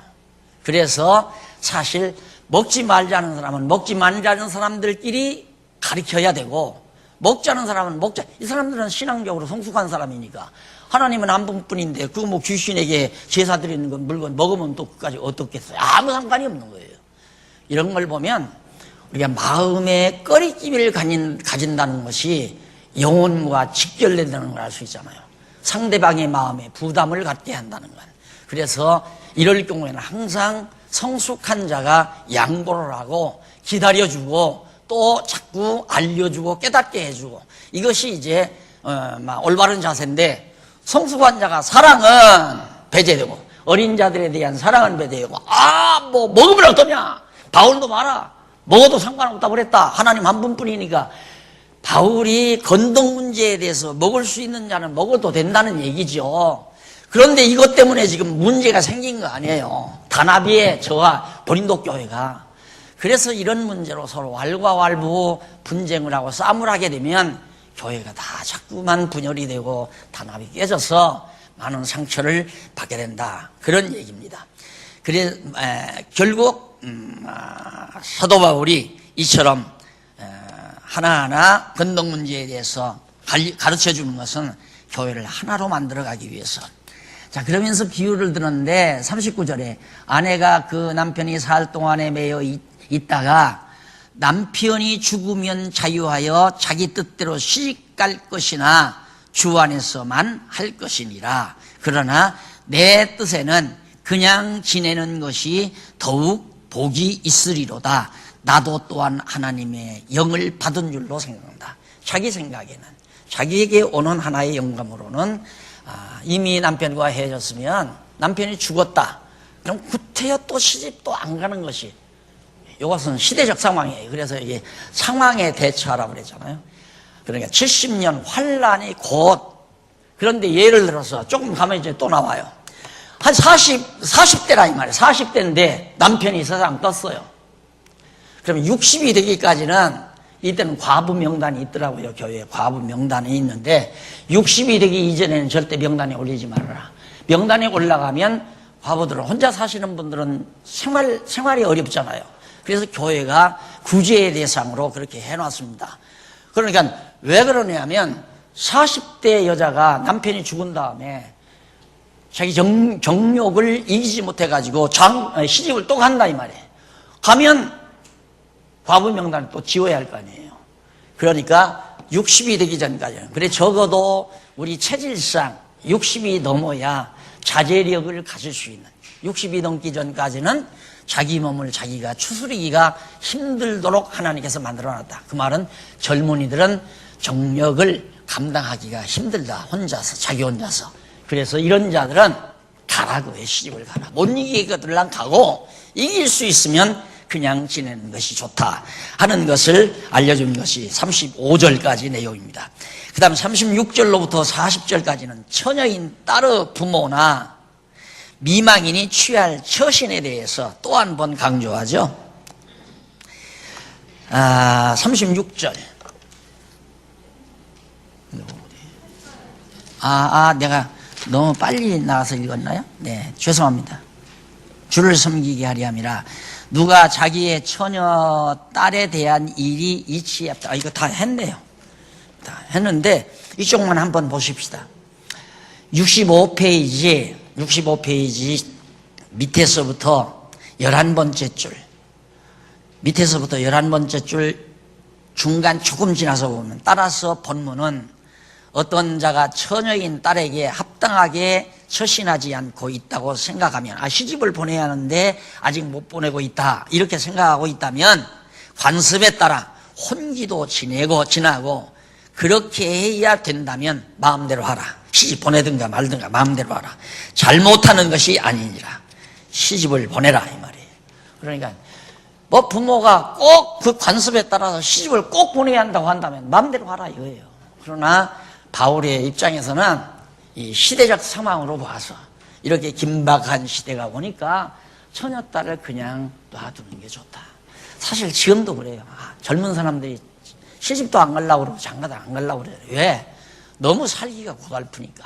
그래서 사실 먹지 말자는 사람은 먹지 말자는 사람들끼리 가르쳐야 되고, 먹자는 사람은 먹자. 이 사람들은 신앙적으로 성숙한 사람이니까 하나님은 한 분뿐인데 그 뭐 귀신에게 제사 드리는 건 물건 먹으면 또 그까지 어떻겠어요? 아무 상관이 없는 거예요. 이런 걸 보면 우리가 마음의 꺼리낌을 가진다는 것이 영혼과 직결된다는 걸 알 수 있잖아요. 상대방의 마음에 부담을 갖게 한다는 것. 그래서 이럴 경우에는 항상 성숙한 자가 양보를 하고 기다려주고 또 자꾸 알려주고 깨닫게 해주고, 이것이 이제 올바른 자세인데, 성숙한 자가 사랑은 배제되고 어린 자들에 대한 사랑은 배제되고, 뭐 먹으면 어떠냐? 바울도 말아. 먹어도 상관없다고 그랬다. 하나님 한 분뿐이니까. 바울이 건덕 문제에 대해서 먹을 수 있는 자는 먹어도 된다는 얘기죠. 그런데 이것 때문에 지금 문제가 생긴 거 아니에요. 다나비의 저와 고린도 교회가. 그래서 이런 문제로 서로 왈가왈부 분쟁을 하고 싸움을 하게 되면 교회가 다 자꾸만 분열이 되고 단합이 깨져서 많은 상처를 받게 된다. 그런 얘기입니다. 그래 결국 사도 바울이 이처럼 하나하나 건덕 문제에 대해서 가르쳐 주는 것은 교회를 하나로 만들어가기 위해서. 자, 그러면서 비유를 들었는데 39절에 아내가 그 남편이 살 동안에 매여 있다가 남편이 죽으면 자유하여 자기 뜻대로 시집갈 것이나 주 안에서만 할 것이니라. 그러나 내 뜻에는 그냥 지내는 것이 더욱 복이 있으리로다. 나도 또한 하나님의 영을 받은 줄로 생각한다. 자기 생각에는, 자기에게 오는 하나의 영감으로는 이미 남편과 헤어졌으면 남편이 죽었다. 그럼 구태여 또 시집도 안 가는 것이, 이것은 시대적 상황이에요. 그래서 이게 상황에 대처하라고 그랬잖아요. 그러니까 70년 환란이 곧, 그런데 예를 들어서 조금 가면 이제 또 나와요. 한 40대라 이 말이에요. 40대인데 남편이 세상 떴어요. 그러면 60이 되기까지는, 이때는 과부 명단이 있더라고요. 교회에 과부 명단이 있는데 60이 되기 이전에는 절대 명단에 올리지 말아라. 명단에 올라가면 과부들은, 혼자 사시는 분들은 생활이 어렵잖아요. 그래서 교회가 구제의 대상으로 그렇게 해놨습니다. 그러니까 왜 그러냐면 40대 여자가 남편이 죽은 다음에 자기 정욕을 이기지 못해가지고 시집을 또 간다 이 말이에요. 가면 과부 명단을 또 지워야 할 거 아니에요. 그러니까 60이 되기 전까지는, 그래 적어도 우리 체질상 60이 넘어야 자제력을 가질 수 있는, 60이 넘기 전까지는 자기 몸을 자기가 추스리기가 힘들도록 하나님께서 만들어놨다. 그 말은 젊은이들은 정력을 감당하기가 힘들다. 혼자서, 자기 혼자서. 그래서 이런 자들은 가라고 해. 시집을 가라. 못 이기거들랑 가고, 이길 수 있으면 그냥 지내는 것이 좋다 하는 것을 알려준 것이 35절까지 내용입니다. 그 다음 36절로부터 40절까지는 처녀인 딸의 부모나 미망인이 취할 처신에 대해서 또 한 번 강조하죠. 36절 내가 너무 빨리 나가서 읽었나요? 네, 죄송합니다. 주를 섬기게 하리 함이라. 누가 자기의 처녀 딸에 대한 일이 이치에 없다. 이거 다 했네요. 다 했는데 이쪽만 한번 보십시다. 65페이지 밑에서부터 11번째 줄, 밑에서부터 11번째 줄 중간 조금 지나서 보면, 따라서 본문은 어떤 자가 처녀인 딸에게 합당하게 처신하지 않고 있다고 생각하면, 시집을 보내야 하는데 아직 못 보내고 있다, 이렇게 생각하고 있다면 관습에 따라 혼기도 지나고 그렇게 해야 된다면 마음대로 하라. 시집 보내든가 말든가 마음대로 하라. 잘못하는 것이 아니니라. 시집을 보내라, 이 말이에요. 그러니까 부모가 꼭 그 관습에 따라서 시집을 꼭 보내야 한다고 한다면 마음대로 하라, 이거예요. 그러나 바울의 입장에서는 이 시대적 상황으로 봐서 이렇게 긴박한 시대가 오니까 처녀딸을 그냥 놔두는 게 좋다. 사실 지금도 그래요. 젊은 사람들이 시집도 안 가려고 그러고 장가도 안 가려고 그래요. 왜? 너무 살기가 고달프니까.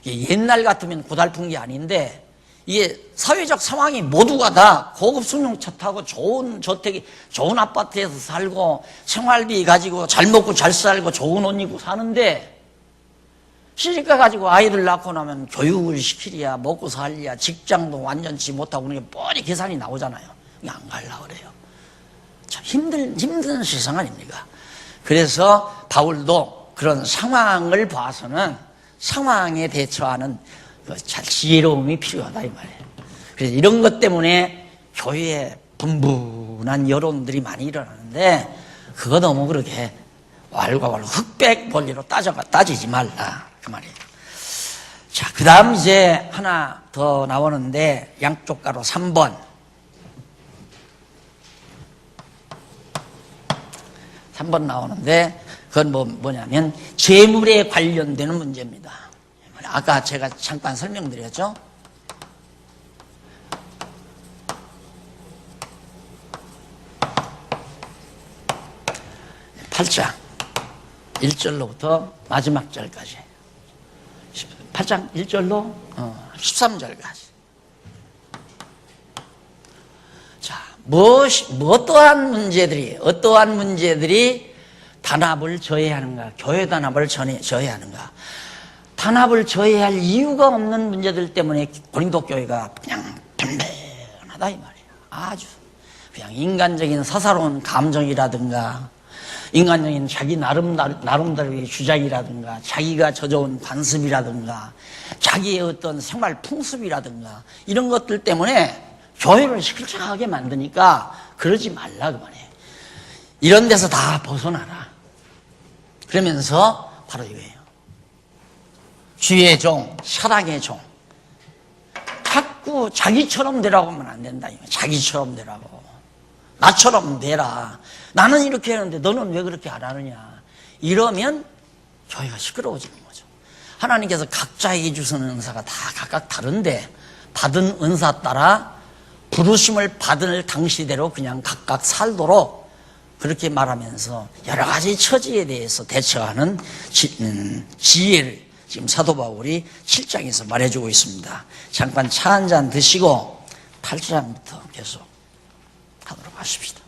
옛날 같으면 고달픈 게 아닌데, 이게 사회적 상황이 모두가 다 고급 승용차 타고 좋은 저택이, 좋은 아파트에서 살고 생활비 가지고 잘 먹고 잘 살고 좋은 옷 입고 사는데, 시집가 가지고 아이들 낳고 나면 교육을 시키랴 먹고 살랴 직장도 완전치 못하고 그러니까 뻔히 계산이 나오잖아요. 안 가려고 그래요. 참 힘든 세상 아닙니까? 그래서 바울도 그런 상황을 봐서는 상황에 대처하는 지혜로움이 필요하다, 이 말이에요. 그래서 이런 것 때문에 교회에 분분한 여론들이 많이 일어나는데, 그거 너무 그렇게 왈가왈부 흑백 논리로 따지지 말라, 그 말이에요. 자, 그 다음 이제 하나 더 나오는데, 양쪽 가로 3번. 3번 나오는데, 그건 뭐냐면 재물에 관련되는 문제입니다. 아까 제가 잠깐 설명드렸죠. 8장 1절로부터 마지막 절까지, 8장 1절로 13절까지. 자, 어떠한 문제들이 단합을 저해하는가, 교회 단합을 저해하는가. 단합을 저해할 이유가 없는 문제들 때문에 고린도 교회가 그냥 편편하다, 이 말이에요. 아주 그냥 인간적인 사사로운 감정이라든가, 인간적인 자기 나름대로의 주장이라든가, 자기가 져져온 관습이라든가, 자기의 어떤 생활 풍습이라든가, 이런 것들 때문에 교회를 실증하게 만드니까 그러지 말라, 그 말이에요. 이런 데서 다 벗어나라. 그러면서 바로 이거예요. 주의 종, 사랑의 종. 자꾸 자기처럼 되라고 하면 안 된다. 자기처럼 되라고. 나처럼 되라. 나는 이렇게 하는데 너는 왜 그렇게 안 하느냐. 이러면 교회가 시끄러워지는 거죠. 하나님께서 각자에게 주시는 은사가 다 각각 다른데, 받은 은사 따라 부르심을 받을 당시대로 그냥 각각 살도록 그렇게 말하면서 여러 가지 처지에 대해서 대처하는 지혜를 지금 사도 바울이 7장에서 말해주고 있습니다. 잠깐 차 한잔 드시고 8장부터 계속 하도록 하십시다.